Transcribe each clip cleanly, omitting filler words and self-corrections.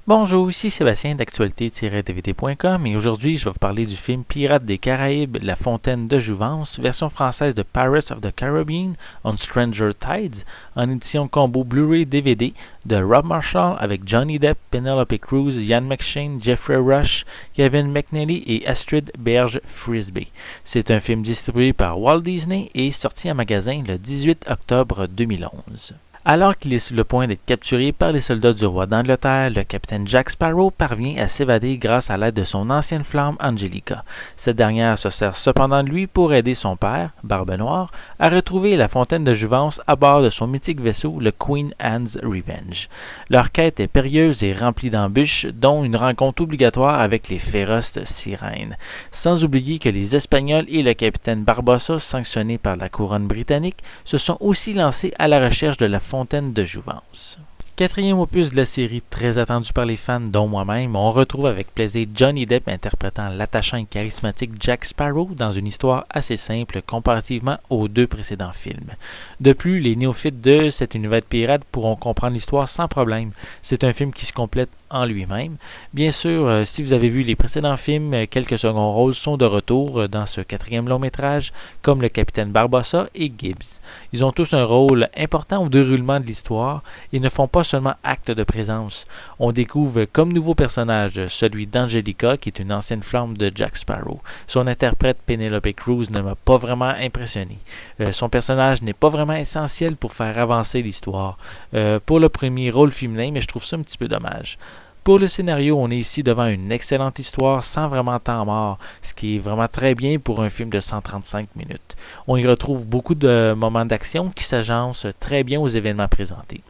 Bonjour, ici Sébastien d'actualité-dvd.com et aujourd'hui je vais vous parler du film Pirates des Caraïbes, La Fontaine de Jouvence, version française de Pirates of the Caribbean on Stranger Tides, en édition combo Blu-ray DVD de Rob Marshall avec Johnny Depp, Penelope Cruz, Ian McShane, Jeffrey Rush, Kevin McNally et Astrid Berge-Frisbee. C'est un film distribué par Walt Disney et sorti en magasin le 18 octobre 2011. Alors qu'il est sur le point d'être capturé par les soldats du roi d'Angleterre, le capitaine Jack Sparrow parvient à s'évader grâce à l'aide de son ancienne flamme Angelica. Cette dernière se sert cependant de lui pour aider son père, Barbe Noire, à retrouver la fontaine de Jouvence à bord de son mythique vaisseau, le Queen Anne's Revenge. Leur quête est périlleuse et remplie d'embûches, dont une rencontre obligatoire avec les féroces sirènes. Sans oublier que les Espagnols et le capitaine Barbossa, sanctionnés par la couronne britannique, se sont aussi lancés à la recherche de la fontaine de Jouvence. Quatrième opus de la série, très attendu par les fans, dont moi-même, on retrouve avec plaisir Johnny Depp interprétant l'attachant et charismatique Jack Sparrow dans une histoire assez simple comparativement aux deux précédents films. De plus, les néophytes de cet univers de pirates pourront comprendre l'histoire sans problème. C'est un film qui se complète en lui-même. Bien sûr, si vous avez vu les précédents films, quelques seconds rôles sont de retour dans ce quatrième long métrage, comme le capitaine Barbossa et Gibbs. Ils ont tous un rôle important au déroulement de l'histoire et ne font pas seulement acte de présence. On découvre comme nouveau personnage celui d'Angelica, qui est une ancienne flamme de Jack Sparrow. Son interprète Penelope Cruz ne m'a pas vraiment impressionné. Son personnage n'est pas vraiment essentiel pour faire avancer l'histoire. Pour le premier rôle féminin, mais je trouve ça un petit peu dommage. Pour le scénario, on est ici devant une excellente histoire sans vraiment temps mort, ce qui est vraiment très bien pour un film de 135 minutes. On y retrouve beaucoup de moments d'action qui s'agencent très bien aux événements présentés.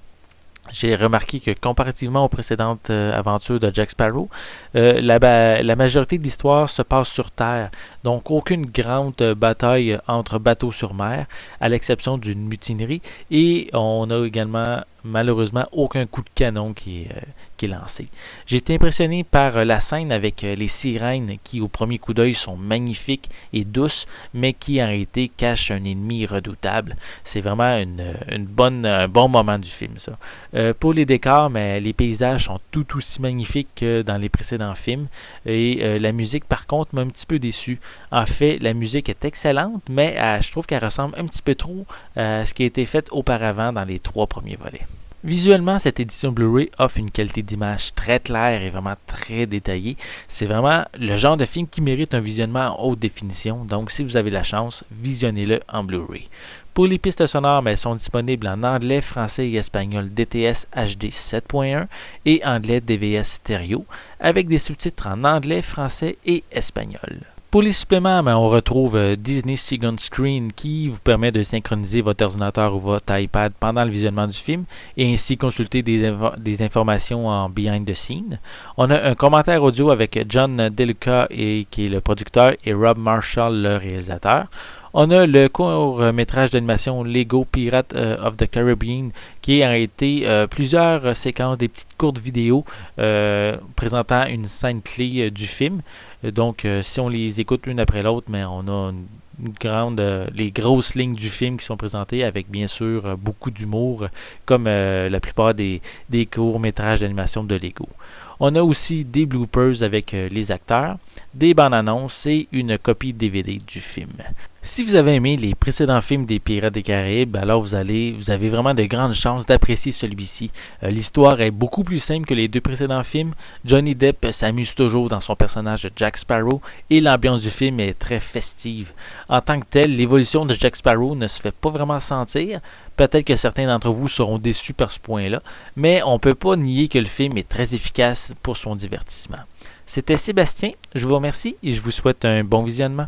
J'ai remarqué que comparativement aux précédentes aventures de Jack Sparrow, la majorité de l'histoire se passe sur Terre, donc aucune grande bataille entre bateaux sur mer, à l'exception d'une mutinerie, et on a également malheureusement aucun coup de canon qui est lancé. J'ai été impressionné par la scène avec les sirènes qui au premier coup d'œil sont magnifiques et douces, mais qui en réalité cachent un ennemi redoutable. C'est vraiment un bon moment du film, ça. Pour les décors, mais les paysages sont tout aussi magnifiques que dans les précédents films, et la musique par contre m'a un petit peu déçu. En fait, la musique est excellente, mais je trouve qu'elle ressemble un petit peu trop à ce qui a été fait auparavant dans les 3 premiers volets. Visuellement, cette édition Blu-ray offre une qualité d'image très claire et vraiment très détaillée. C'est vraiment le genre de film qui mérite un visionnement en haute définition, donc si vous avez la chance, visionnez-le en Blu-ray. Pour les pistes sonores, elles sont disponibles en anglais, français et espagnol DTS HD 7.1 et anglais DVS stéréo, avec des sous-titres en anglais, français et espagnol. Pour les suppléments, on retrouve Disney Second Screen qui vous permet de synchroniser votre ordinateur ou votre iPad pendant le visionnement du film et ainsi consulter des informations en behind the scene. On a un commentaire audio avec John DeLuca qui est le producteur et Rob Marshall le réalisateur. On a le court-métrage d'animation Lego Pirates of the Caribbean qui est en réalité plusieurs séquences, des petites courtes vidéos présentant une scène clé du film. Donc, si on les écoute l'une après l'autre, mais on a les grosses lignes du film qui sont présentées avec bien sûr beaucoup d'humour, comme la plupart des courts-métrages d'animation de Lego. On a aussi des bloopers avec les acteurs, des bandes annonces et une copie DVD du film. Si vous avez aimé les précédents films des Pirates des Caraïbes, alors vous avez vraiment de grandes chances d'apprécier celui-ci. L'histoire est beaucoup plus simple que les 2 précédents films. Johnny Depp s'amuse toujours dans son personnage de Jack Sparrow et l'ambiance du film est très festive. En tant que tel, l'évolution de Jack Sparrow ne se fait pas vraiment sentir. Peut-être que certains d'entre vous seront déçus par ce point-là, mais on ne peut pas nier que le film est très efficace pour son divertissement. C'était Sébastien, je vous remercie et je vous souhaite un bon visionnement.